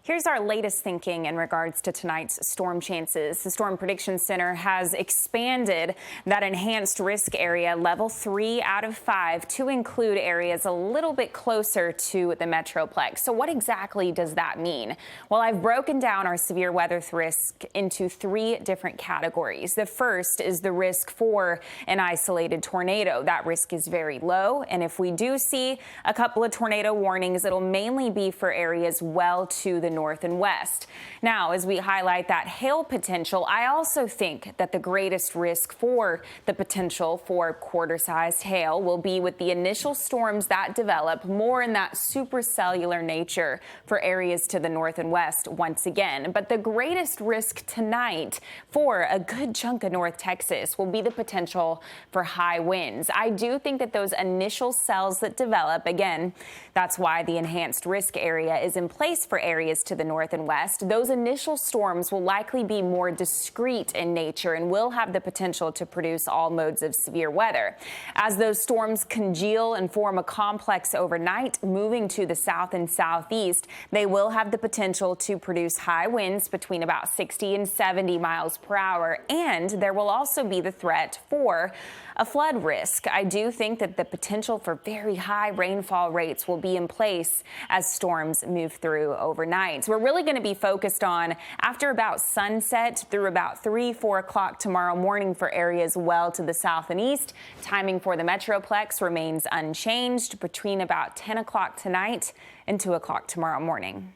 Here's our latest thinking in regards to tonight's storm chances. The Storm Prediction Center has expanded that enhanced risk area level 3 out of 5 to include areas a little bit closer to the Metroplex. So what exactly does that mean? Well, I've broken down our severe weather risk into 3 different categories. The first is the risk for an isolated tornado. That risk is very low, and if we do see a couple of tornado warnings, it'll mainly be for areas well to the north and west. Now, as we highlight that hail potential, I also think that the greatest risk for the potential for quarter-sized hail will be with the initial storms that develop more in that supercellular nature for areas to the north and west once again. But the greatest risk tonight for a good chunk of North Texas will be the potential for high winds. I do think that those initial cells that develop, again, that's why the enhanced risk area is in place for areas to the north and west. Those initial storms will likely be more discrete in nature and will have the potential to produce all modes of severe weather. As those storms congeal and form a complex overnight, moving to the south and southeast, they will have the potential to produce high winds between about 60 and 70 miles per hour, and there will also be the threat for a flood risk. I do think that the potential for very high rainfall rates will be in place as storms move through overnight. We're really going to be focused on after about sunset through about 3-4 o'clock tomorrow morning for areas well to the south and east. Timing for the Metroplex remains unchanged between about 10 o'clock tonight and 2 o'clock tomorrow morning.